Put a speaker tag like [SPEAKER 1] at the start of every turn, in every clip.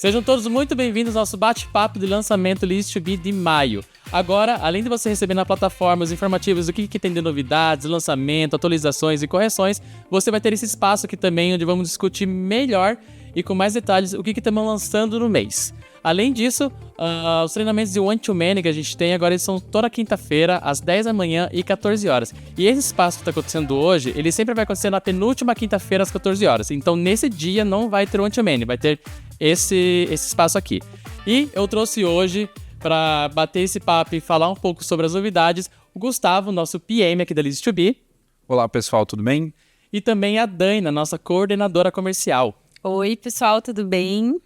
[SPEAKER 1] Sejam todos muito bem-vindos ao nosso bate-papo de lançamento Leads2B de maio. Agora, além de você receber na plataforma os informativos do que tem de novidades, lançamento, atualizações e correções, você vai ter esse espaço aqui também onde vamos discutir melhor e com mais detalhes o que estamos lançando no mês. Além disso, os treinamentos de One-to-Many que a gente tem agora eles são toda quinta-feira, às 10 da manhã e 14 horas. E esse espaço que está acontecendo hoje, ele sempre vai acontecer na penúltima quinta-feira às 14 horas. Então, nesse dia não vai ter One-to-Many, vai ter esse espaço aqui. E eu trouxe hoje, para bater esse papo e falar um pouco sobre as novidades, o Gustavo, nosso PM aqui da Leads2B.
[SPEAKER 2] Olá, pessoal, tudo bem?
[SPEAKER 1] E também a Daina, nossa coordenadora comercial.
[SPEAKER 3] Oi, pessoal, tudo bem?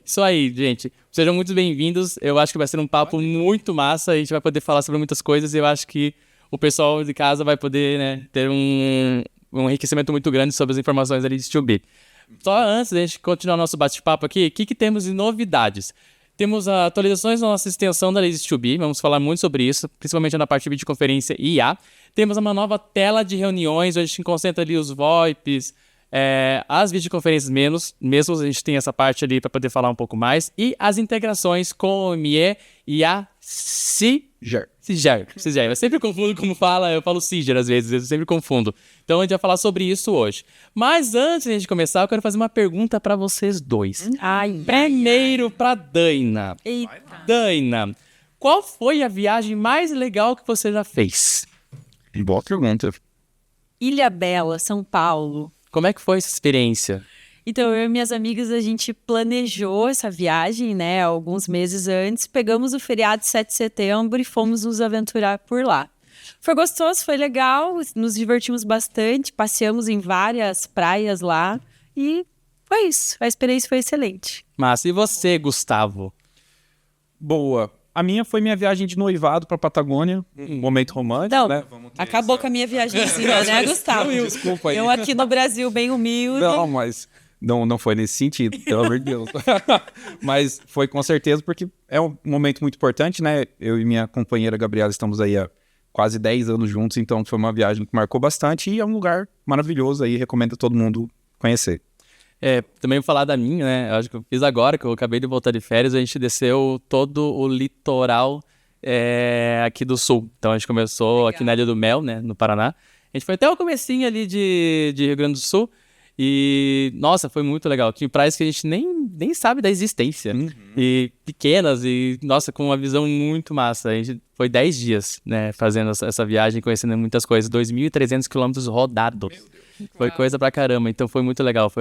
[SPEAKER 1] Isso aí, gente. Sejam muito bem-vindos. Eu acho que vai ser um papo muito massa. A gente vai poder falar sobre muitas coisas e eu acho que o pessoal de casa vai poder, né, ter um enriquecimento muito grande sobre as informações da Leads2B. Só antes da gente continuar nosso bate-papo aqui, o que temos de novidades? Temos atualizações na nossa extensão da Leads2B, vamos falar muito sobre isso, principalmente na parte de videoconferência e IA. Temos uma nova tela de reuniões, onde a gente concentra ali os VoIPs, as videoconferências mesmo a gente tem essa parte ali para poder falar um pouco mais, e as integrações com o ME e a Ciger. Eu sempre confundo como fala, eu falo Ciger às vezes, eu sempre confundo. Então a gente vai falar sobre isso hoje. Mas antes de a gente começar, eu quero fazer uma pergunta para vocês dois. Primeiro para Daina.
[SPEAKER 3] Eita.
[SPEAKER 1] Daina, qual foi a viagem mais legal que você já fez?
[SPEAKER 2] Boa pergunta.
[SPEAKER 3] Ilhabela, São Paulo.
[SPEAKER 1] Como é que foi essa experiência?
[SPEAKER 3] Então, eu e minhas amigas, a gente planejou essa viagem, né, alguns meses antes. Pegamos o feriado de 7 de setembro e fomos nos aventurar por lá. Foi gostoso, foi legal, nos divertimos bastante, passeamos em várias praias lá e foi isso. A experiência foi excelente.
[SPEAKER 1] Massa. E você, Gustavo?
[SPEAKER 2] Boa. A minha foi minha viagem de noivado para Patagônia, um momento romântico,
[SPEAKER 3] Não,
[SPEAKER 2] né?
[SPEAKER 3] acabou com a minha viagemzinha, né, Gustavo?
[SPEAKER 2] Desculpa aí.
[SPEAKER 3] Eu aqui no Brasil, bem humilde.
[SPEAKER 2] Não, mas não foi nesse sentido, pelo amor de Deus. Mas foi com certeza porque é um momento muito importante, né? Eu e minha companheira Gabriela estamos aí há quase 10 anos juntos, então foi uma viagem que marcou bastante e é um lugar maravilhoso aí, recomendo a todo mundo conhecer.
[SPEAKER 1] Também vou falar da minha, né? Eu acho que eu fiz agora, que eu acabei de voltar de férias, a gente desceu todo o litoral aqui do sul. Então a gente começou aqui na Ilha do Mel, né, no Paraná. A gente foi até o comecinho ali de Rio Grande do Sul e, nossa, foi muito legal. Tinha praias que a gente nem sabe da existência. E pequenas e, nossa, com uma visão muito massa. A gente foi 10 dias, né, fazendo essa viagem, conhecendo muitas coisas. 2.300 quilômetros rodados. Foi coisa pra caramba, então foi muito legal.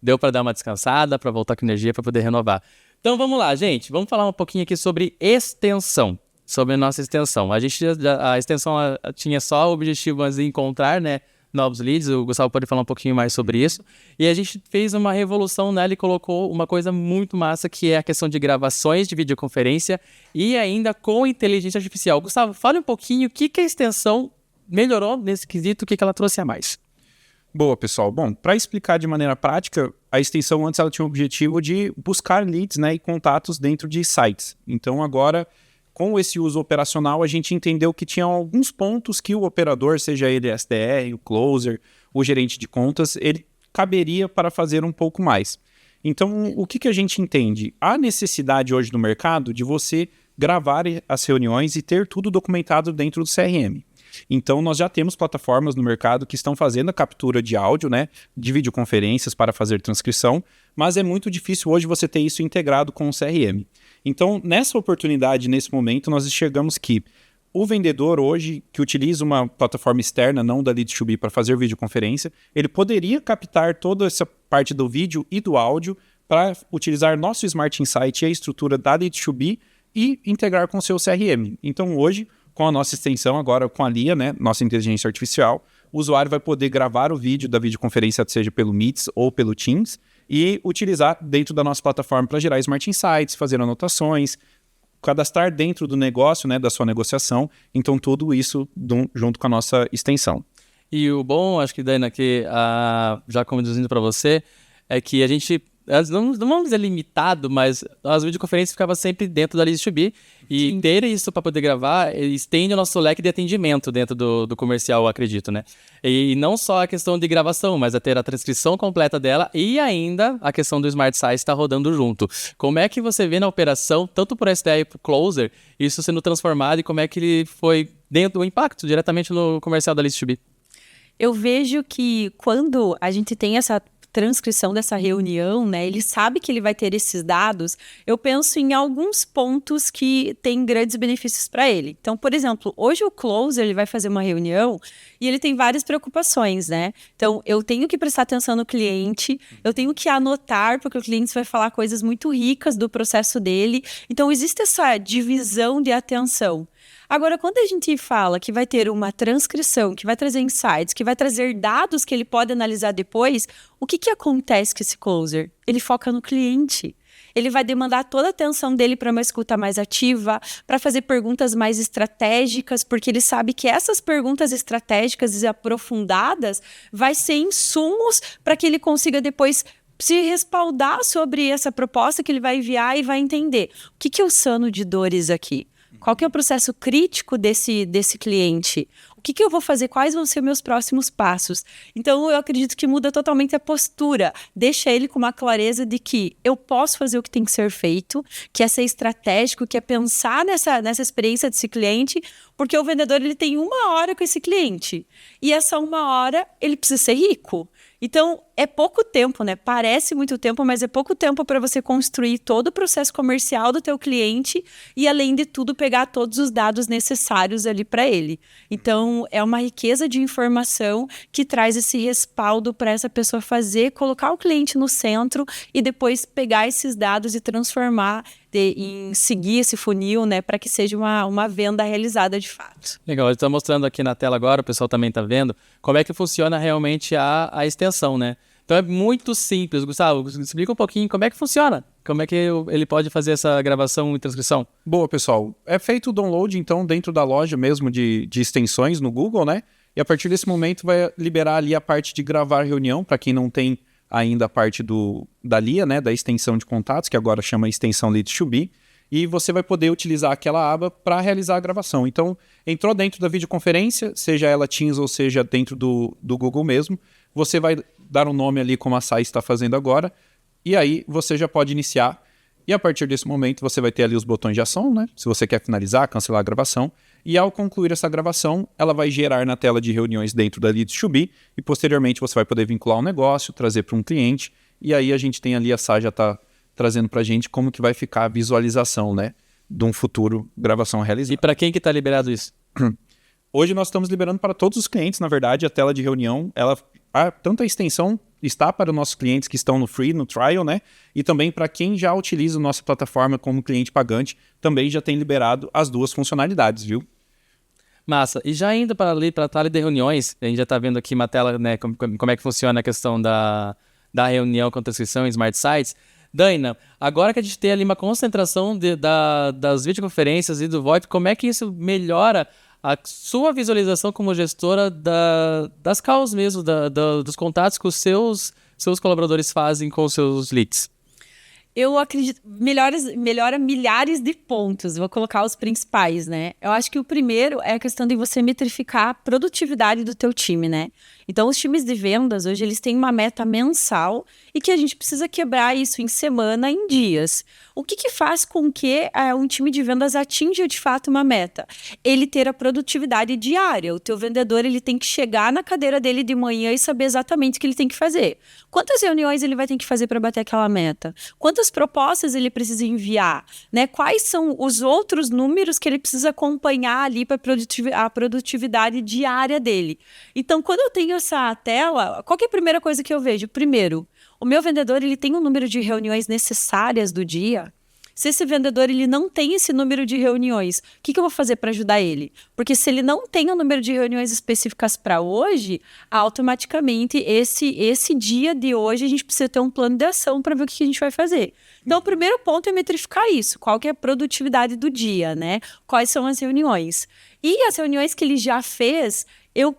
[SPEAKER 1] Deu pra dar uma descansada, pra voltar com energia, pra poder renovar. Então vamos lá, gente. Vamos falar um pouquinho aqui sobre extensão. Sobre a nossa extensão. A extensão tinha só o objetivo de encontrar, né, novos leads. O Gustavo pode falar um pouquinho mais sobre isso. E a gente fez uma revolução nela e colocou uma coisa muito massa, que é a questão de gravações de videoconferência e ainda com inteligência artificial. Gustavo, fale um pouquinho o que a extensão melhorou nesse quesito, o que ela trouxe a mais.
[SPEAKER 2] Boa, pessoal. Bom, para explicar de maneira prática, a extensão antes ela tinha o objetivo de buscar leads, né, e contatos dentro de sites. Então agora, com esse uso operacional, a gente entendeu que tinha alguns pontos que o operador, seja ele SDR, o closer, o gerente de contas, ele caberia para fazer um pouco mais. Então, o que a gente entende? Há necessidade hoje no mercado de você gravar as reuniões e ter tudo documentado dentro do CRM. Então, nós já temos plataformas no mercado que estão fazendo a captura de áudio, né, de videoconferências para fazer transcrição, mas é muito difícil hoje você ter isso integrado com o CRM. Então, nessa oportunidade, nesse momento, nós enxergamos que o vendedor hoje, que utiliza uma plataforma externa, não da Leads2B, para fazer videoconferência, ele poderia captar toda essa parte do vídeo e do áudio para utilizar nosso Smart Insight e a estrutura da Leads2B e integrar com o seu CRM. Então, hoje, com a nossa extensão, agora com a LIA, né, nossa inteligência artificial, o usuário vai poder gravar o vídeo da videoconferência, seja pelo Meets ou pelo Teams, e utilizar dentro da nossa plataforma para gerar Smart Insights, fazer anotações, cadastrar dentro do negócio, né, da sua negociação. Então, tudo isso junto com a nossa extensão.
[SPEAKER 1] E o bom, acho que, Daina, que já conduzindo para você, é que a gente não vamos dizer limitado, mas as videoconferências ficavam sempre dentro da List2B. E ter isso para poder gravar estende o nosso leque de atendimento dentro do comercial, eu acredito, né? E não só a questão de gravação, mas a ter a transcrição completa dela e ainda a questão do Smart Size estar rodando junto. Como é que você vê na operação, tanto por SDA e por Closer, isso sendo transformado e como é que ele foi dentro do impacto diretamente no comercial da List2B?
[SPEAKER 3] Eu vejo que quando a gente tem essa transcrição dessa reunião, né, ele sabe que ele vai ter esses dados, eu penso em alguns pontos que têm grandes benefícios para ele. Então, por exemplo, hoje o Closer ele vai fazer uma reunião e ele tem várias preocupações, né? Então, eu tenho que prestar atenção no cliente, eu tenho que anotar, porque o cliente vai falar coisas muito ricas do processo dele. Então, existe essa divisão de atenção. Agora, quando a gente fala que vai ter uma transcrição, que vai trazer insights, que vai trazer dados que ele pode analisar depois, o que acontece com esse closer? Ele foca no cliente. Ele vai demandar toda a atenção dele para uma escuta mais ativa, para fazer perguntas mais estratégicas, porque ele sabe que essas perguntas estratégicas e aprofundadas vai ser insumos para que ele consiga depois se respaldar sobre essa proposta que ele vai enviar e vai entender. O que é o sano de dores aqui? Qual que é o processo crítico desse cliente? O que eu vou fazer? Quais vão ser meus próximos passos? Então, eu acredito que muda totalmente a postura. Deixa ele com uma clareza de que eu posso fazer o que tem que ser feito, que é ser estratégico, que é pensar nessa experiência desse cliente, porque o vendedor ele tem 1 hora com esse cliente. E essa 1 hora, ele precisa ser rico. Então, é pouco tempo, né? Parece muito tempo, mas é pouco tempo para você construir todo o processo comercial do teu cliente e, além de tudo, pegar todos os dados necessários ali para ele. Então, é uma riqueza de informação que traz esse respaldo para essa pessoa fazer, colocar o cliente no centro e depois pegar esses dados e transformar em seguir esse funil, né? Para que seja uma venda realizada de fato.
[SPEAKER 1] Legal, eu estou mostrando aqui na tela agora, o pessoal também está vendo, como é que funciona realmente a extensão, né? Então é muito simples. Gustavo, explica um pouquinho como é que funciona. Como é que ele pode fazer essa gravação e transcrição?
[SPEAKER 2] Boa, pessoal. É feito o download, então, dentro da loja mesmo de extensões no Google, né? E a partir desse momento vai liberar ali a parte de gravar reunião, para quem não tem ainda a parte da LIA, né? Da extensão de contatos, que agora chama extensão Lead2B. E você vai poder utilizar aquela aba para realizar a gravação. Então, entrou dentro da videoconferência, seja ela Teams ou seja dentro do Google mesmo, você vai dar um nome ali como a Sai está fazendo agora, e aí você já pode iniciar. E a partir desse momento você vai ter ali os botões de ação, né? Se você quer finalizar, cancelar a gravação. E ao concluir essa gravação, ela vai gerar na tela de reuniões dentro da Lead2B e posteriormente você vai poder vincular um negócio, trazer para um cliente. E aí a gente tem ali, a Sai já está trazendo para a gente como que vai ficar a visualização, né? De um futuro gravação realizada.
[SPEAKER 1] E para quem que está liberado isso?
[SPEAKER 2] Hoje nós estamos liberando para todos os clientes, na verdade, a tela de reunião, tanto a extensão está para os nossos clientes que estão no free, no trial, né? E também para quem já utiliza a nossa plataforma como cliente pagante, também já tem liberado as 2 funcionalidades, viu?
[SPEAKER 1] Massa. E já indo para a tela de reuniões, a gente já está vendo aqui uma tela, né, como é que funciona a questão da reunião com transcrição em Smart Sites. Daina, agora que a gente tem ali uma concentração das videoconferências e do VoIP, como é que isso melhora a sua visualização como gestora das calls mesmo, dos contatos que os seus colaboradores fazem com os seus leads?
[SPEAKER 3] Eu acredito, melhora milhares de pontos, vou colocar os principais, né? Eu acho que o primeiro é a questão de você metrificar a produtividade do teu time, né? Então, os times de vendas, hoje, eles têm uma meta mensal e que a gente precisa quebrar isso em semana, em dias. O que faz com que um time de vendas atinja, de fato, uma meta? Ele ter a produtividade diária. O teu vendedor, ele tem que chegar na cadeira dele de manhã e saber exatamente o que ele tem que fazer. Quantas reuniões ele vai ter que fazer para bater aquela meta? Quantas propostas ele precisa enviar? Né? Quais são os outros números que ele precisa acompanhar ali para a produtividade diária dele? Então, quando eu tenho essa tela, qual que é a primeira coisa que eu vejo? Primeiro, o meu vendedor ele tem um número de reuniões necessárias do dia. Se esse vendedor ele não tem esse número de reuniões, o que eu vou fazer para ajudar ele? Porque se ele não tem o número de reuniões específicas para hoje, automaticamente esse dia de hoje a gente precisa ter um plano de ação para ver o que a gente vai fazer. Então, o primeiro ponto é metrificar isso. Qual que é a produtividade do dia, né? Quais são as reuniões? E as reuniões que ele já fez, eu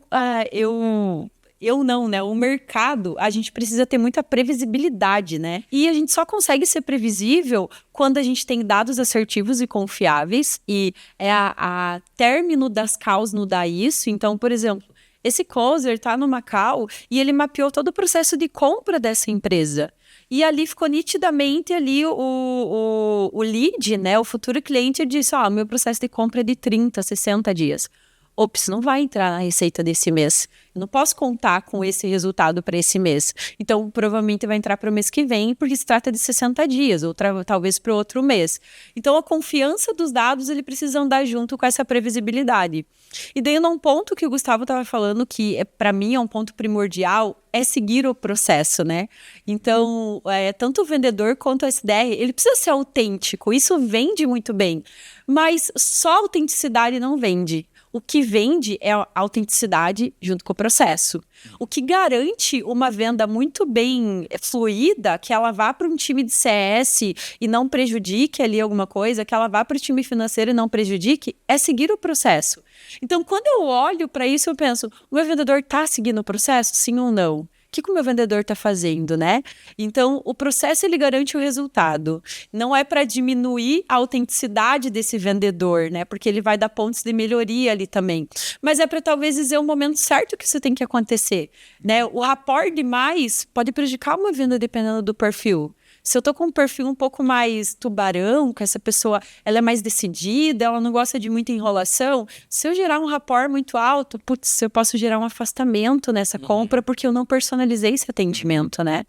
[SPEAKER 3] eu não, né? O mercado, a gente precisa ter muita previsibilidade, né? E a gente só consegue ser previsível quando a gente tem dados assertivos e confiáveis, e é a término das calls não dá isso. Então, por exemplo, esse closer tá numa call e ele mapeou todo o processo de compra dessa empresa. E ali ficou nitidamente ali o lead, né? O futuro cliente disse, meu processo de compra é de 30, 60 dias. Ops, não vai entrar na receita desse mês. Eu não posso contar com esse resultado para esse mês. Então, provavelmente vai entrar para o mês que vem, porque se trata de 60 dias, ou talvez para o outro mês. Então, a confiança dos dados, ele precisa andar junto com essa previsibilidade. E daí, num ponto que o Gustavo estava falando, que para mim é um ponto primordial, é seguir o processo, né? Então, tanto o vendedor quanto o SDR, ele precisa ser autêntico. Isso vende muito bem. Mas só autenticidade não vende. O que vende é a autenticidade junto com o processo. O que garante uma venda muito bem fluida, que ela vá para um time de CS e não prejudique ali alguma coisa, que ela vá para o time financeiro e não prejudique, é seguir o processo. Então, quando eu olho para isso, eu penso, o meu vendedor está seguindo o processo, sim ou não? O que o meu vendedor está fazendo, né? Então, o processo, ele garante o resultado. Não é para diminuir a autenticidade desse vendedor, né? Porque ele vai dar pontos de melhoria ali também. Mas é para talvez dizer o momento certo que isso tem que acontecer, né? O rapport demais pode prejudicar uma venda dependendo do perfil. Se eu tô com um perfil um pouco mais tubarão, que essa pessoa ela é mais decidida, ela não gosta de muita enrolação, se eu gerar um rapport muito alto, eu posso gerar um afastamento nessa compra porque eu não personalizei esse atendimento, né?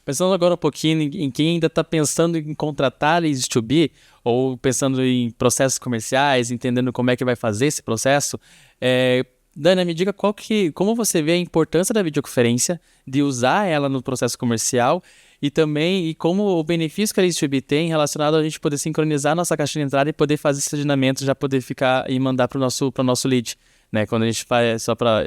[SPEAKER 1] Pensando agora um pouquinho em quem ainda está pensando em contratar leads to be, ou pensando em processos comerciais, entendendo como é que vai fazer esse processo, Dana, me diga como você vê a importância da videoconferência, de usar ela no processo comercial e também como o benefício que a Leads to be tem relacionado a gente poder sincronizar a nossa caixa de entrada e poder fazer esse agendamento, já poder ficar e mandar para o nosso lead. Né? Quando a gente faz, só para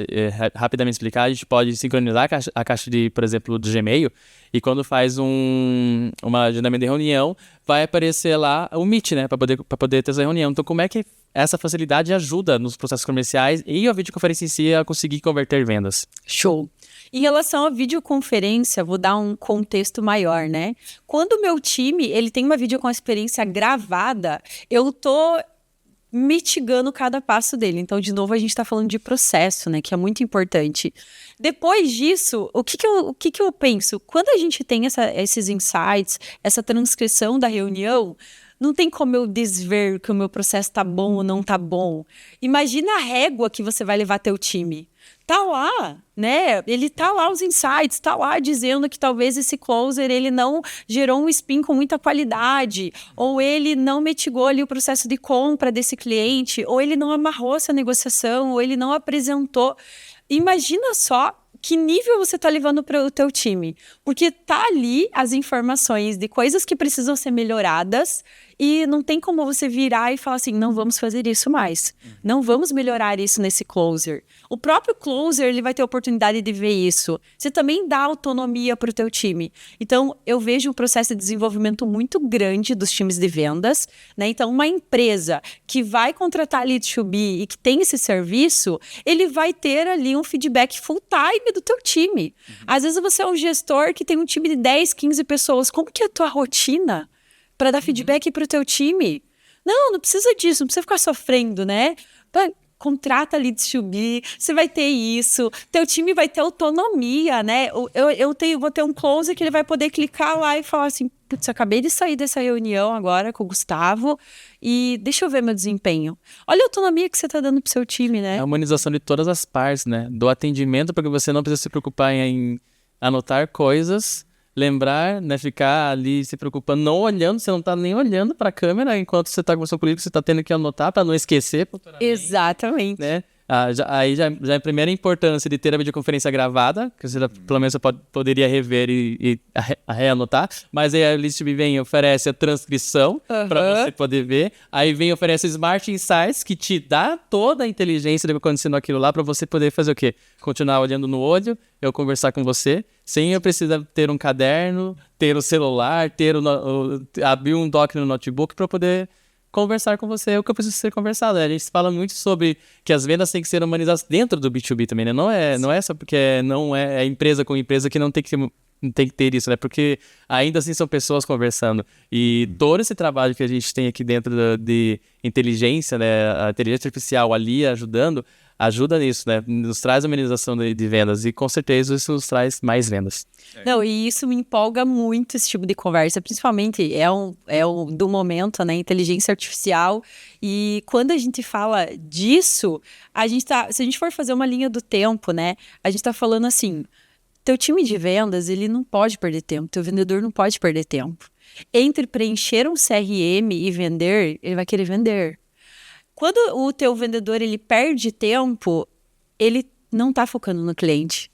[SPEAKER 1] rapidamente explicar, a gente pode sincronizar a caixa de, por exemplo, do Gmail, e quando faz um agendamento de reunião, vai aparecer lá o Meet, né? Para poder ter essa reunião. Então, como é que essa facilidade ajuda nos processos comerciais e a videoconferência em si a conseguir converter vendas?
[SPEAKER 3] Show! Em relação à videoconferência, vou dar um contexto maior, né? Quando o meu time ele tem uma videoconferência gravada, eu tô mitigando cada passo dele. Então, de novo, a gente está falando de processo, né? Que é muito importante. Depois disso, o que eu penso? Quando a gente tem esses insights, essa transcrição da reunião, não tem como eu desver que o meu processo tá bom ou não tá bom. Imagina a régua que você vai levar teu time. Tá lá, né? Ele tá lá os insights, tá lá dizendo que talvez esse closer ele não gerou um spin com muita qualidade, ou ele não mitigou ali o processo de compra desse cliente, ou ele não amarrou essa negociação, ou ele não apresentou. Imagina só que nível você está levando para o teu time. Porque tá ali as informações de coisas que precisam ser melhoradas e não tem como você virar e falar assim, não vamos fazer isso mais. Não vamos melhorar isso nesse closer. O próprio closer, ele vai ter a oportunidade de ver isso. Você também dá autonomia para o teu time. Então, eu vejo um processo de desenvolvimento muito grande dos times de vendas, né? Então, uma empresa que vai contratar lead to be e que tem esse serviço, ele vai ter ali um feedback full time do teu time. Às vezes você é um gestor que tem um time de 10, 15 pessoas. Como que é a tua rotina para dar feedback para o teu time? Não precisa disso, não precisa ficar sofrendo, né? Contrata leads to be, você vai ter isso, teu time vai ter autonomia, né? Vou ter um closer que ele vai poder clicar lá e falar assim, putz, acabei de sair dessa reunião agora com o Gustavo e deixa eu ver meu desempenho. Olha a autonomia que você está dando pro seu time, né?
[SPEAKER 1] É a humanização de todas as partes, né? Do atendimento, para que você não precisa se preocupar em anotar coisas, lembrar, né? Ficar ali se preocupando, não olhando, você não tá nem olhando para a câmera enquanto você tá conversando com o você tá tendo que anotar para não esquecer.
[SPEAKER 3] Exatamente.
[SPEAKER 1] Né? Aí já é a primeira importância de ter a videoconferência gravada, que você pelo menos você poderia rever e reanotar, mas aí a Leads to be vem e oferece a transcrição para você poder ver, aí vem e oferece Smart Insights, que te dá toda a inteligência do que acontecendo aquilo lá para você poder fazer o quê? Continuar olhando no olho, eu conversar com você, sem eu precisar ter um caderno, ter o celular, abrir um doc no notebook para poder conversar com você o que eu preciso ser conversado. A gente fala muito sobre que as vendas têm que ser humanizadas dentro do B2B também, né? Não é só porque não é empresa com empresa que não tem que ter isso, né? Porque ainda assim são pessoas conversando. E todo esse trabalho que a gente tem aqui dentro de inteligência, né? A inteligência artificial ali ajudando, ajuda nisso, né? Nos traz humanização de vendas e com certeza isso nos traz mais vendas.
[SPEAKER 3] Não, e isso me empolga muito, esse tipo de conversa, principalmente do momento, né, inteligência artificial, e quando a gente fala disso, se a gente for fazer uma linha do tempo, né, a gente tá falando assim, teu time de vendas, ele não pode perder tempo, teu vendedor não pode perder tempo. Entre preencher um CRM e vender, ele vai querer vender. Quando o teu vendedor, ele perde tempo, ele não tá focando no cliente.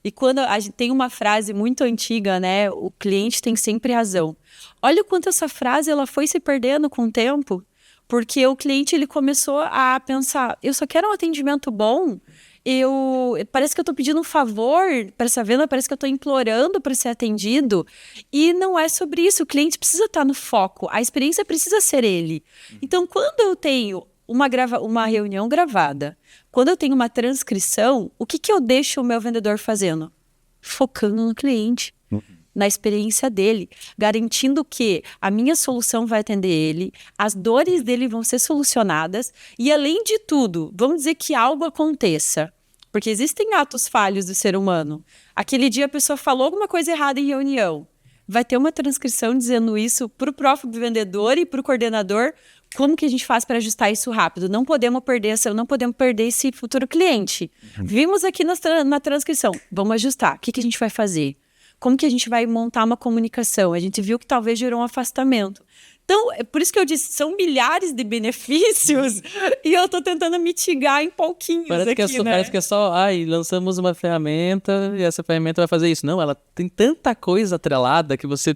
[SPEAKER 3] E quando a gente tem uma frase muito antiga, né? O cliente tem sempre razão. Olha o quanto essa frase ela foi se perdendo com o tempo, porque o cliente ele começou a pensar, eu só quero um atendimento bom, parece que eu estou pedindo um favor para essa venda, parece que eu estou implorando para ser atendido, e não é sobre isso, o cliente precisa estar no foco, a experiência precisa ser ele. Então, quando eu tenho uma reunião gravada, quando eu tenho uma transcrição, o que eu deixo o meu vendedor fazendo? Focando no cliente, na experiência dele, garantindo que a minha solução vai atender ele, as dores dele vão ser solucionadas e, além de tudo, vamos dizer que algo aconteça, porque existem atos falhos do ser humano. Aquele dia a pessoa falou alguma coisa errada em reunião. Vai ter uma transcrição dizendo isso para o próprio vendedor e para o coordenador. Como que a gente faz para ajustar isso rápido? Não podemos perder esse futuro cliente. Vimos aqui na transcrição. Vamos ajustar. O que a gente vai fazer? Como que a gente vai montar uma comunicação? A gente viu que talvez gerou um afastamento. Então, é por isso que eu disse, são milhares de benefícios e eu estou tentando mitigar em pouquinhos
[SPEAKER 1] parece
[SPEAKER 3] aqui, né?
[SPEAKER 1] Parece que é só, lançamos uma ferramenta e essa ferramenta vai fazer isso. Não, ela tem tanta coisa atrelada que você...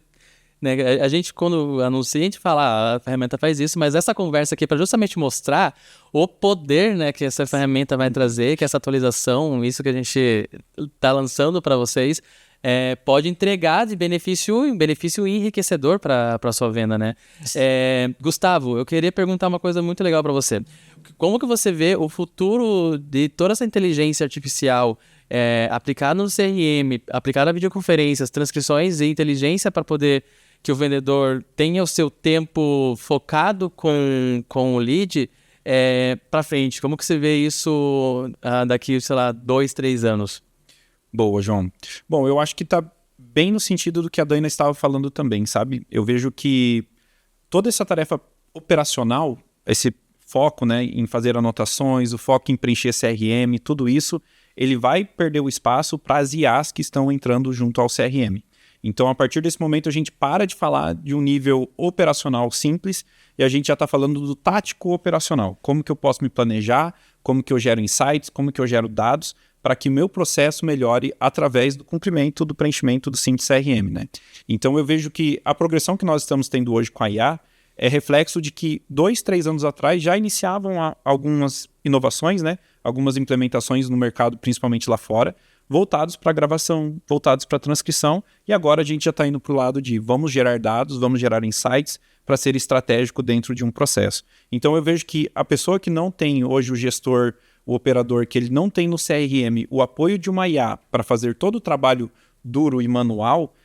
[SPEAKER 1] Né, a gente, quando anuncia, a gente fala, a ferramenta faz isso, mas essa conversa aqui é para justamente mostrar o poder, né, que essa ferramenta vai trazer, que essa atualização, isso que a gente está lançando para vocês, pode entregar de benefício enriquecedor para a sua venda, né? Gustavo, eu queria perguntar uma coisa muito legal para você. Como que você vê o futuro de toda essa inteligência artificial aplicada no CRM, aplicada a videoconferências, transcrições e inteligência para poder que o vendedor tenha o seu tempo focado com o lead para frente? Como que você vê isso daqui, sei lá, 2, 3 anos?
[SPEAKER 2] Boa, João. Bom, eu acho que está bem no sentido do que a Dana estava falando também, sabe? Eu vejo que toda essa tarefa operacional, esse foco, né, em fazer anotações, o foco em preencher CRM, tudo isso, ele vai perder o espaço para as IAs que estão entrando junto ao CRM. Então, a partir desse momento, a gente para de falar de um nível operacional simples e a gente já está falando do tático operacional. Como que eu posso me planejar, como que eu gero insights, como que eu gero dados para que o meu processo melhore através do cumprimento, do preenchimento do Sim CRM, né? Então, eu vejo que a progressão que nós estamos tendo hoje com a IA é reflexo de que 2, 3 anos atrás já iniciavam algumas inovações, né? Algumas implementações no mercado, principalmente lá fora, voltados para gravação, voltados para transcrição, e agora a gente já está indo para o lado de vamos gerar dados, vamos gerar insights para ser estratégico dentro de um processo. Então eu vejo que a pessoa que não tem hoje o gestor, o operador, que ele não tem no CRM o apoio de uma IA para fazer todo o trabalho duro e manual,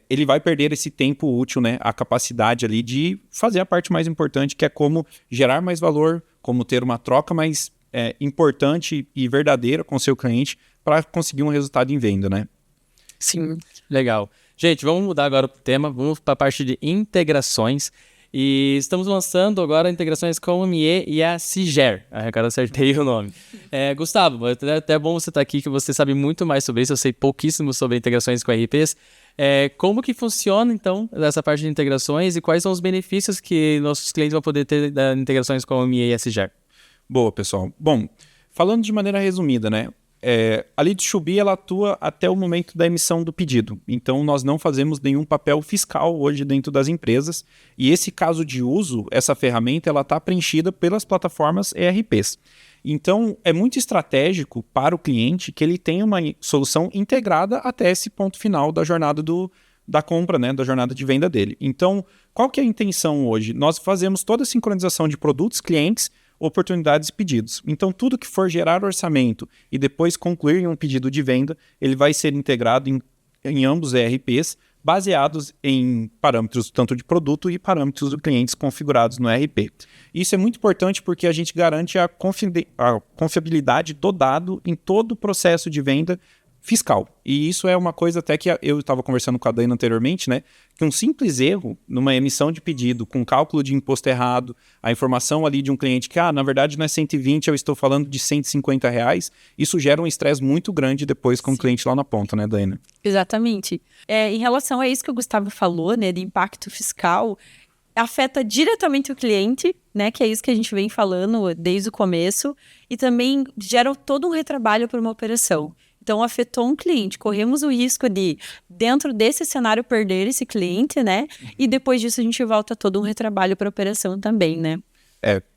[SPEAKER 2] ele vai perder esse tempo útil, né, a capacidade ali de fazer a parte mais importante, que é como gerar mais valor, como ter uma troca mais importante e verdadeira com o seu cliente para conseguir um resultado em venda, né?
[SPEAKER 1] Sim, legal. Gente, vamos mudar agora o tema, vamos para a parte de integrações. E estamos lançando agora integrações com o ME e a Ciger. Agora acertei o nome. Gustavo, é até bom você estar aqui, que você sabe muito mais sobre isso. Eu sei pouquíssimo sobre integrações com RPs. Como que funciona, então, essa parte de integrações e quais são os benefícios que nossos clientes vão poder ter das integrações com o ME e a Ciger?
[SPEAKER 2] Boa, pessoal. Bom, falando de maneira resumida, né? A Lead2B ela atua até o momento da emissão do pedido. Então, nós não fazemos nenhum papel fiscal hoje dentro das empresas. E esse caso de uso, essa ferramenta, ela está preenchida pelas plataformas ERPs. Então, é muito estratégico para o cliente que ele tenha uma solução integrada até esse ponto final da jornada do da compra, né, da jornada de venda dele. Então, qual que é a intenção hoje? Nós fazemos toda a sincronização de produtos, clientes, oportunidades e pedidos. Então, tudo que for gerar orçamento e depois concluir em um pedido de venda, ele vai ser integrado em ambos ERPs, baseados em parâmetros tanto de produto e parâmetros do cliente configurados no ERP. Isso é muito importante porque a gente garante a confiabilidade do dado em todo o processo de venda fiscal. E isso é uma coisa até que eu estava conversando com a Dana anteriormente, né? Que um simples erro numa emissão de pedido com cálculo de imposto errado, a informação ali de um cliente que, na verdade não é 120, eu estou falando de R$150, isso gera um estresse muito grande depois com o cliente lá na ponta, né, Dana?
[SPEAKER 3] Exatamente. Em relação a isso que o Gustavo falou, né, de impacto fiscal, afeta diretamente o cliente, né, que é isso que a gente vem falando desde o começo, e também gera todo um retrabalho para uma operação. Então, afetou um cliente. Corremos o risco de, dentro desse cenário, perder esse cliente, né? E depois disso, a gente volta todo um retrabalho para a operação também, né?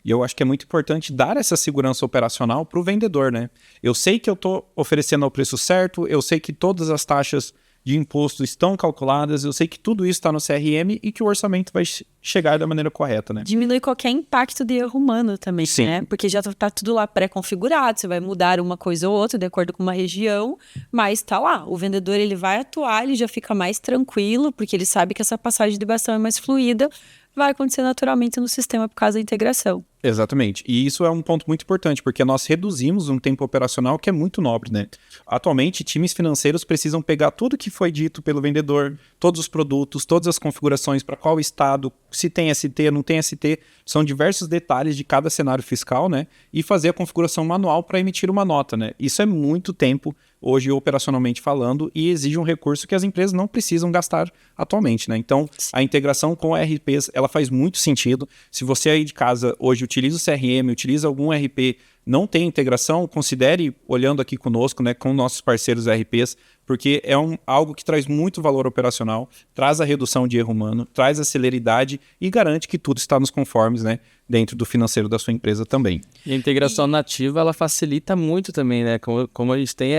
[SPEAKER 2] E eu acho que é muito importante dar essa segurança operacional para o vendedor, né? Eu sei que eu estou oferecendo ao preço certo, eu sei que todas as taxas de imposto estão calculadas, eu sei que tudo isso está no CRM e que o orçamento vai chegar da maneira correta, né?
[SPEAKER 3] Diminui qualquer impacto de erro humano também,
[SPEAKER 2] Sim.
[SPEAKER 3] Né? Porque já está tudo lá pré-configurado, você vai mudar uma coisa ou outra de acordo com uma região, mas está lá. O vendedor ele vai atuar, ele já fica mais tranquilo, porque ele sabe que essa passagem de bastão é mais fluida, vai acontecer naturalmente no sistema por causa da integração.
[SPEAKER 2] Exatamente. E isso é um ponto muito importante, porque nós reduzimos um tempo operacional que é muito nobre, né? Atualmente, times financeiros precisam pegar tudo que foi dito pelo vendedor, todos os produtos, todas as configurações, para qual estado, se tem ST, não tem ST, são diversos detalhes de cada cenário fiscal, né? E fazer a configuração manual para emitir uma nota, né? Isso é muito tempo, hoje operacionalmente falando, e exige um recurso que as empresas não precisam gastar atualmente, né? Então, a integração com ERPs, ela faz muito sentido. Se você aí de casa hoje utiliza o CRM, utiliza algum ERP, não tem integração, considere olhando aqui conosco, né, com nossos parceiros ERPs, porque é algo que traz muito valor operacional, traz a redução de erro humano, traz a celeridade e garante que tudo está nos conformes, né, dentro do financeiro da sua empresa também.
[SPEAKER 1] E a integração nativa, ela facilita muito também, né? Como a gente tem,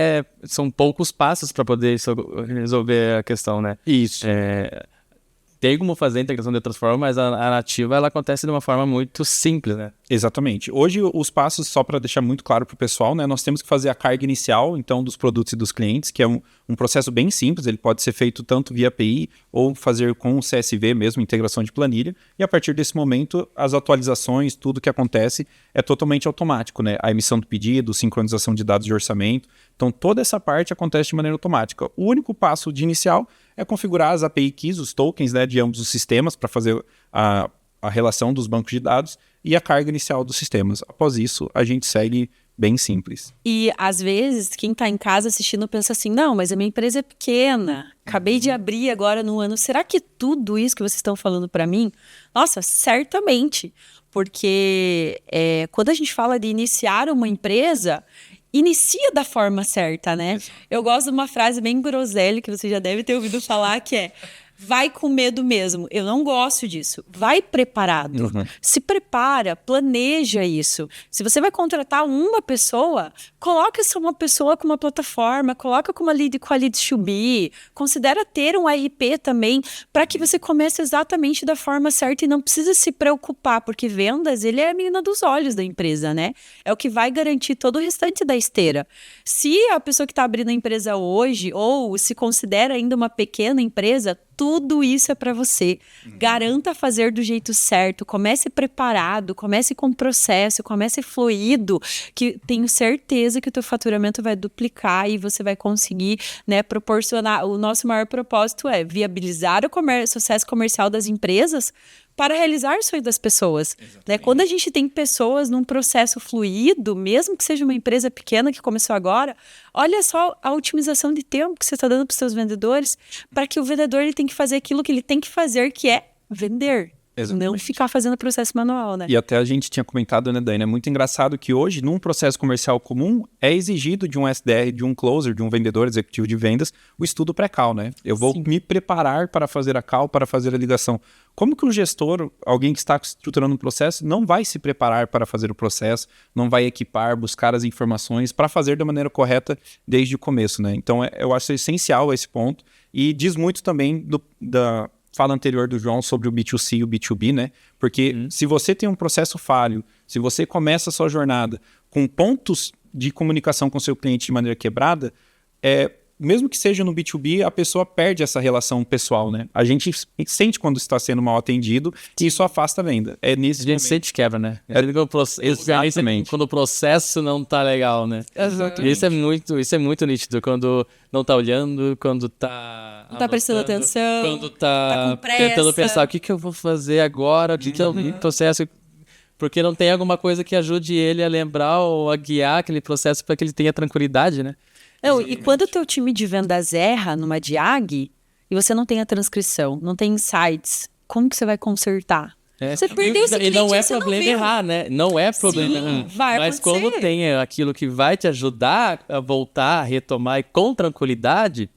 [SPEAKER 1] são poucos passos para poder resolver a questão, né?
[SPEAKER 2] Isso.
[SPEAKER 1] Tem como fazer a integração de outras formas, mas a nativa ela acontece de uma forma muito simples, né?
[SPEAKER 2] Exatamente. Hoje os passos, só para deixar muito claro para o pessoal, né, nós temos que fazer a carga inicial, então, dos produtos e dos clientes, que é um processo bem simples, ele pode ser feito tanto via API ou fazer com o CSV mesmo, integração de planilha, e a partir desse momento, as atualizações, tudo que acontece é totalmente automático, né? A emissão do pedido, sincronização de dados de orçamento, então toda essa parte acontece de maneira automática. O único passo de inicial é configurar as API keys, os tokens, né, de ambos os sistemas para fazer a relação dos bancos de dados e a carga inicial dos sistemas. Após isso, a gente segue bem simples.
[SPEAKER 3] E, às vezes, quem está em casa assistindo pensa assim, não, mas a minha empresa é pequena, acabei de abrir agora no ano, será que tudo isso que vocês estão falando para mim? Nossa, certamente, porque quando a gente fala de iniciar uma empresa, inicia da forma certa, né? Eu gosto de uma frase bem groselha, que você já deve ter ouvido falar, que é: vai com medo mesmo. Eu não gosto disso. Vai preparado.
[SPEAKER 2] Uhum.
[SPEAKER 3] Se prepara, planeja isso. Se você vai contratar uma pessoa, coloca essa uma pessoa com uma plataforma, coloca com a lead to be, considera ter um RP também, para que você comece exatamente da forma certa e não precisa se preocupar, porque vendas, ele é a menina dos olhos da empresa, né? É o que vai garantir todo o restante da esteira. Se a pessoa que está abrindo a empresa hoje, ou se considera ainda uma pequena empresa, tudo isso é para você. Garanta fazer do jeito certo, comece preparado, comece com processo, comece fluido, que tenho certeza que o teu faturamento vai duplicar e você vai conseguir, né, proporcionar. O nosso maior propósito é viabilizar o sucesso comercial das empresas para realizar o sonho das pessoas. Né? Quando a gente tem pessoas num processo fluido, mesmo que seja uma empresa pequena que começou agora, olha só a otimização de tempo que você está dando para os seus vendedores, para que o vendedor ele tem que fazer aquilo que ele tem que fazer, que é vender.
[SPEAKER 2] Exatamente.
[SPEAKER 3] Não ficar fazendo processo manual, né?
[SPEAKER 2] E até a gente tinha comentado, né, Dani? É muito engraçado que hoje, num processo comercial comum, é exigido de um SDR, de um closer, de um vendedor executivo de vendas, o estudo pré-cal, né? Eu vou me preparar para fazer a call, para fazer a ligação. Como que um gestor, alguém que está estruturando um processo, não vai se preparar para fazer o processo, não vai equipar, buscar as informações para fazer da maneira correta desde o começo, né? Então, eu acho essencial esse ponto e diz muito também da fala anterior do João sobre o B2C e o B2B, né? Porque se você tem um processo falho, se você começa a sua jornada com pontos de comunicação com seu cliente de maneira quebrada, mesmo que seja no B2B, a pessoa perde essa relação pessoal, né? A gente sente quando está sendo mal atendido e isso afasta a venda. É nesse
[SPEAKER 1] A gente
[SPEAKER 2] momento.
[SPEAKER 1] sente quebra, né?
[SPEAKER 2] Exatamente.
[SPEAKER 1] Quando o processo não tá legal, né?
[SPEAKER 3] Exatamente.
[SPEAKER 1] Isso é muito nítido. Quando não tá olhando, quando tá...
[SPEAKER 3] Não tá prestando atenção,
[SPEAKER 1] Quando
[SPEAKER 3] tá com pressa.
[SPEAKER 1] tentando pensar o que eu vou fazer agora, o que é o processo... Porque não tem alguma coisa que ajude ele a lembrar ou a guiar aquele processo para que ele tenha tranquilidade, né?
[SPEAKER 3] Não, e quando o teu time de vendas erra numa DIAG e você não tem a transcrição, não tem insights, como que você vai consertar? Você perdeu esse
[SPEAKER 1] E
[SPEAKER 3] cliente,
[SPEAKER 1] não é
[SPEAKER 3] você
[SPEAKER 1] problema
[SPEAKER 3] viu.
[SPEAKER 1] errar, né? Não é problema errar.
[SPEAKER 3] vai
[SPEAKER 1] Mas
[SPEAKER 3] acontecer.
[SPEAKER 1] quando tem aquilo que vai te ajudar a voltar, a retomar e com tranquilidade,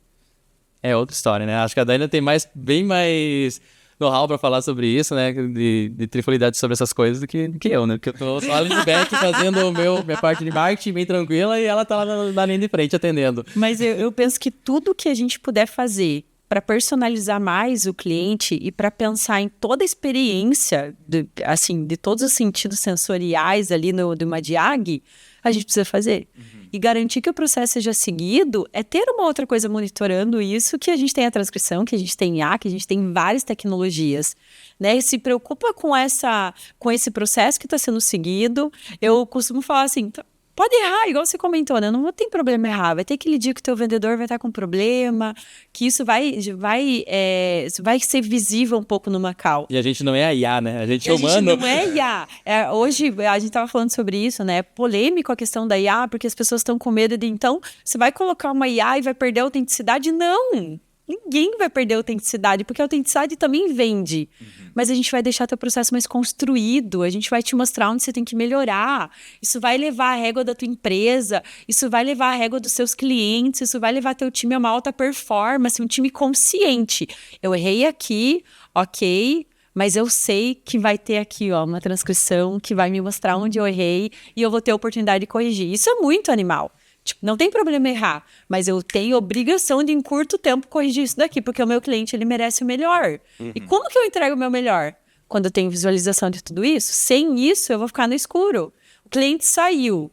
[SPEAKER 1] é outra história, né? Acho que a Dani tem bem mais know-how pra falar sobre isso, né? De tranquilidade sobre essas coisas do que eu, né? Porque eu tô só ali no back fazendo minha parte de marketing bem tranquila e ela tá lá na linha de frente atendendo.
[SPEAKER 3] Mas eu penso que tudo que a gente puder fazer para personalizar mais o cliente e para pensar em toda a experiência, de todos os sentidos sensoriais ali de uma DIAG, a gente precisa fazer. E garantir que o processo seja seguido é ter uma outra coisa monitorando isso, que a gente tem a transcrição, que a gente tem IA, que a gente tem várias tecnologias, né? E se preocupa com esse processo que está sendo seguido. Eu costumo falar assim, pode errar, igual você comentou, né? Não tem problema errar. Vai ter aquele dia que o teu vendedor vai estar com problema, que isso vai ser visível um pouco numa call.
[SPEAKER 1] E a gente não é a IA, né? A gente é
[SPEAKER 3] A
[SPEAKER 1] humano.
[SPEAKER 3] gente não é IA. Hoje, a gente estava falando sobre isso, né? É polêmico a questão da IA, porque as pessoas estão com medo de, então, você vai colocar uma IA e vai perder a autenticidade? Não! Ninguém vai perder a autenticidade, porque a autenticidade também vende. Mas a gente vai deixar teu processo mais construído, a gente vai te mostrar onde você tem que melhorar. Isso vai levar a régua da tua empresa, isso vai levar a régua dos seus clientes, isso vai levar teu time a uma alta performance, um time consciente. Eu errei aqui, ok, mas eu sei que vai ter aqui uma transcrição que vai me mostrar onde eu errei e eu vou ter a oportunidade de corrigir. Isso é muito animal. Tipo, não tem problema errar, mas eu tenho obrigação de, em curto tempo, corrigir isso daqui, porque o meu cliente, ele merece o melhor. E como que eu entrego o meu melhor? Quando eu tenho visualização de tudo isso? Sem isso, eu vou ficar no escuro. O cliente saiu,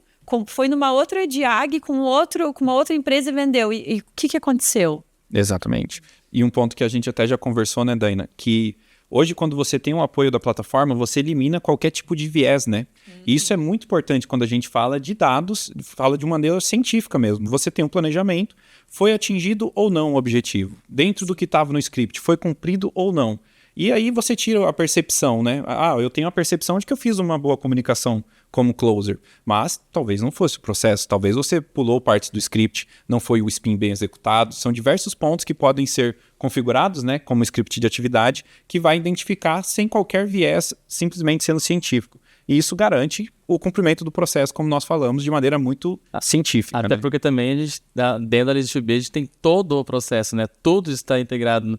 [SPEAKER 3] foi numa outra DIAG com uma outra empresa e vendeu. E o que aconteceu?
[SPEAKER 2] Exatamente. E um ponto que a gente até já conversou, né, Daina, que hoje, quando você tem o apoio da plataforma, você elimina qualquer tipo de viés, né? E isso é muito importante quando a gente fala de dados, fala de uma maneira científica mesmo. Você tem um planejamento, foi atingido ou não o objetivo? Dentro do que estava no script, foi cumprido ou não? E aí você tira a percepção, né? Eu tenho a percepção de que eu fiz uma boa comunicação como closer, mas talvez não fosse o processo, talvez você pulou partes do script, não foi o spin bem executado. São diversos pontos que podem ser configurados, né, como script de atividade, que vai identificar sem qualquer viés, simplesmente sendo científico. E isso garante o cumprimento do processo, como nós falamos, de maneira muito científica.
[SPEAKER 1] Até
[SPEAKER 2] né?
[SPEAKER 1] porque também a gente, dentro da List 2B, a gente tem todo o processo, né? Tudo está integrado.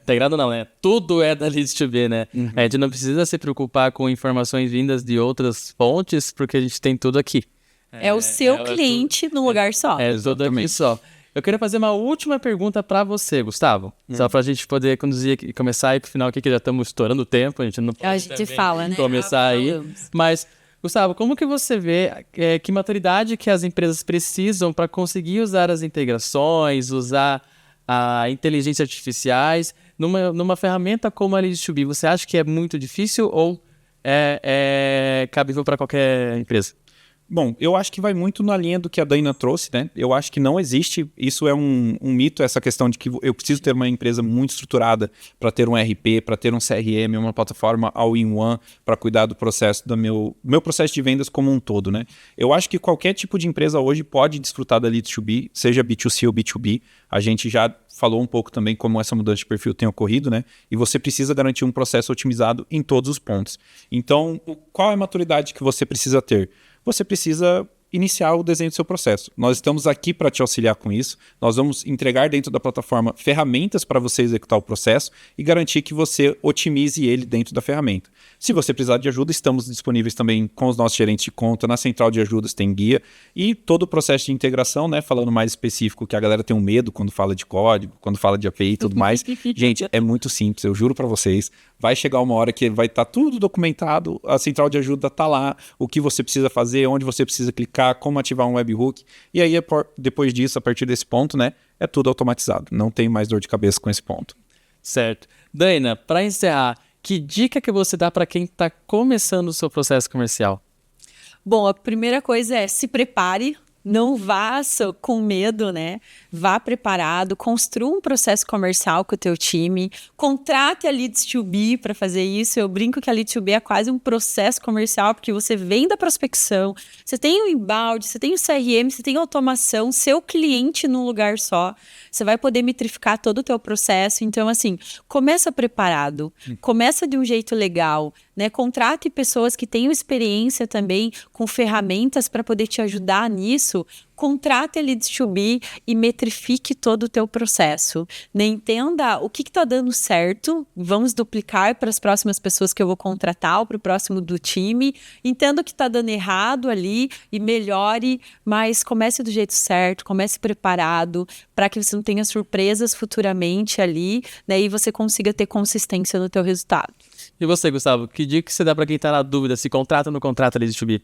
[SPEAKER 1] Integrado não, né? Tudo é da List 2B, né? A gente não precisa se preocupar com informações vindas de outras fontes, porque a gente tem tudo aqui.
[SPEAKER 3] É o seu cliente num lugar só.
[SPEAKER 1] É tudo aqui só. Eu queria fazer uma última pergunta para você, Gustavo. Só para a gente poder conduzir aqui, começar aí pro final aqui, que já estamos estourando o tempo. A gente não pode
[SPEAKER 3] A gente fala, né?
[SPEAKER 1] começar aí.
[SPEAKER 3] Falamos.
[SPEAKER 1] Mas, Gustavo, como que você vê que maturidade que as empresas precisam para conseguir usar as integrações, usar a inteligência artificiais numa ferramenta como a List2B? Você acha que é muito difícil ou é cabível para qualquer empresa?
[SPEAKER 2] Bom, eu acho que vai muito na linha do que a Daina trouxe, né? Eu acho que não existe, isso é um mito, essa questão de que eu preciso ter uma empresa muito estruturada para ter um RP, para ter um CRM, uma plataforma all-in-one, para cuidar do processo do meu processo de vendas como um todo, né? Eu acho que qualquer tipo de empresa hoje pode desfrutar da Leads2B, seja B2C ou B2B. A gente já falou um pouco também como essa mudança de perfil tem ocorrido, né? E você precisa garantir um processo otimizado em todos os pontos. Então, qual é a maturidade que você precisa ter? Você precisa iniciar o desenho do seu processo. Nós estamos aqui para te auxiliar com isso. Nós vamos entregar dentro da plataforma ferramentas para você executar o processo e garantir que você otimize ele dentro da ferramenta. Se você precisar de ajuda, estamos disponíveis também com os nossos gerentes de conta. Na central de ajudas tem guia e todo o processo de integração, né? Falando mais específico, que a galera tem um medo quando fala de código, quando fala de API e tudo mais. Gente, é muito simples, eu juro para vocês. Vai chegar uma hora que vai estar tudo documentado, a central de ajuda está lá, o que você precisa fazer, onde você precisa clicar, como ativar um webhook. E aí, depois disso, a partir desse ponto, né, é tudo automatizado. Não tem mais dor de cabeça com esse ponto.
[SPEAKER 1] Certo. Daina, para encerrar, que dica que você dá para quem está começando o seu processo comercial?
[SPEAKER 3] Bom, a primeira coisa é se prepare. Não vá com medo, né? Vá preparado, construa um processo comercial com o teu time, contrate a Leads2B para fazer isso. Eu brinco que a Leads2B é quase um processo comercial, porque você vem da prospecção, você tem o inbound, você tem o CRM, você tem a automação, seu cliente num lugar só. Você vai poder metrificar todo o teu processo. Então, assim, começa preparado, começa de um jeito legal, né? Contrate pessoas que tenham experiência também com ferramentas para poder te ajudar nisso. Contrate a Leads2B e metrifique todo o teu processo. Né? Entenda o que está dando certo, vamos duplicar para as próximas pessoas que eu vou contratar ou para o próximo do time. Entenda o que está dando errado ali e melhore, mas comece do jeito certo, comece preparado para que você não tenha surpresas futuramente ali, né? E você consiga ter consistência no teu resultado.
[SPEAKER 1] E você, Gustavo, que dica que você dá para quem está na dúvida, se contrata ou não contrata a Leads2B?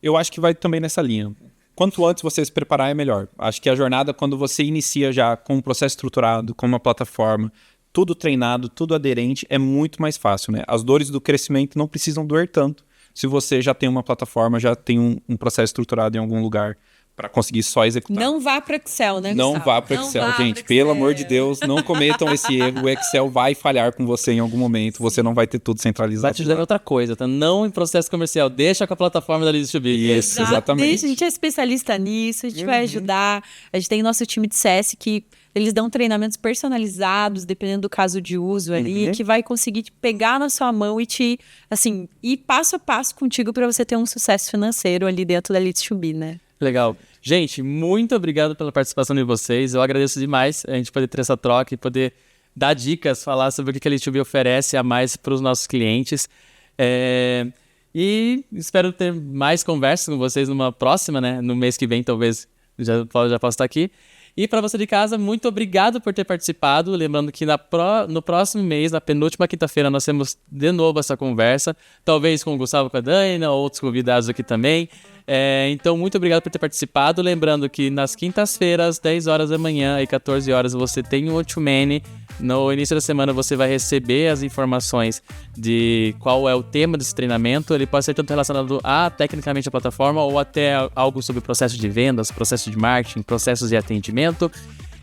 [SPEAKER 2] Eu acho que vai também nessa linha. Quanto antes você se preparar é melhor. Acho que a jornada, quando você inicia já com um processo estruturado, com uma plataforma, tudo treinado, tudo aderente, é muito mais fácil, né? As dores do crescimento não precisam doer tanto se você já tem uma plataforma, já tem um processo estruturado em algum lugar para conseguir só executar.
[SPEAKER 3] Não vá para Excel, né,
[SPEAKER 2] Não
[SPEAKER 3] Gustavo?
[SPEAKER 2] vá para Excel, gente. Pelo amor de Deus, não cometam esse erro. O Excel vai falhar com você em algum momento. Você não vai ter tudo centralizado.
[SPEAKER 1] Vai te ajudar em outra coisa, tá? Não em processo comercial. Deixa com a plataforma da Leads2B.
[SPEAKER 2] Isso, exatamente.
[SPEAKER 3] A gente é especialista nisso, a gente vai ajudar. A gente tem nosso time de CS que eles dão treinamentos personalizados, dependendo do caso de uso ali, que vai conseguir te pegar na sua mão e te, assim, ir passo a passo contigo para você ter um sucesso financeiro ali dentro da Leads2B, né?
[SPEAKER 1] Legal. Gente, muito obrigado pela participação de vocês. Eu agradeço demais a gente poder ter essa troca e poder dar dicas, falar sobre o que a Leads2B oferece a mais para os nossos clientes. E espero ter mais conversas com vocês numa próxima, né? No mês que vem, talvez, já posso estar aqui. E para você de casa, muito obrigado por ter participado. Lembrando que no próximo mês, na penúltima quinta-feira, nós temos de novo essa conversa. Talvez com o Gustavo, com a Daina, outros convidados aqui também. Então, muito obrigado por ter participado. Lembrando que nas quintas-feiras, 10 horas da manhã e 14 horas, você tem o One-to-Many. No início da semana, você vai receber as informações de qual é o tema desse treinamento. Ele pode ser tanto relacionado tecnicamente à plataforma ou até algo sobre processo de vendas, processo de marketing, processos de atendimento.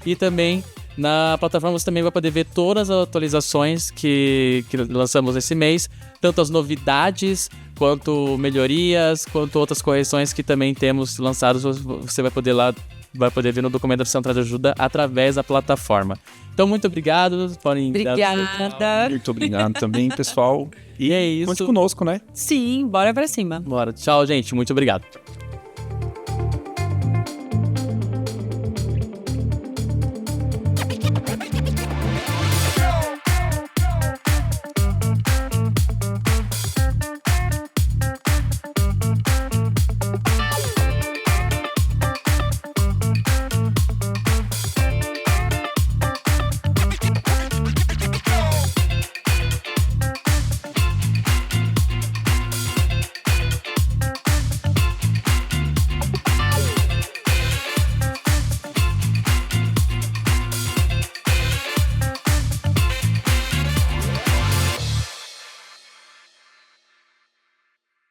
[SPEAKER 1] E também na plataforma você também vai poder ver todas as atualizações que lançamos esse mês, tanto as novidades, quanto melhorias, quanto outras correções que também temos lançados. Você vai poder ver no documento da central de ajuda através da plataforma. Então, muito obrigado.
[SPEAKER 3] Obrigada.
[SPEAKER 2] Muito obrigado também, pessoal.
[SPEAKER 1] E é isso.
[SPEAKER 2] Conte conosco, né?
[SPEAKER 3] Sim, bora pra cima.
[SPEAKER 1] Bora. Tchau, gente. Muito obrigado.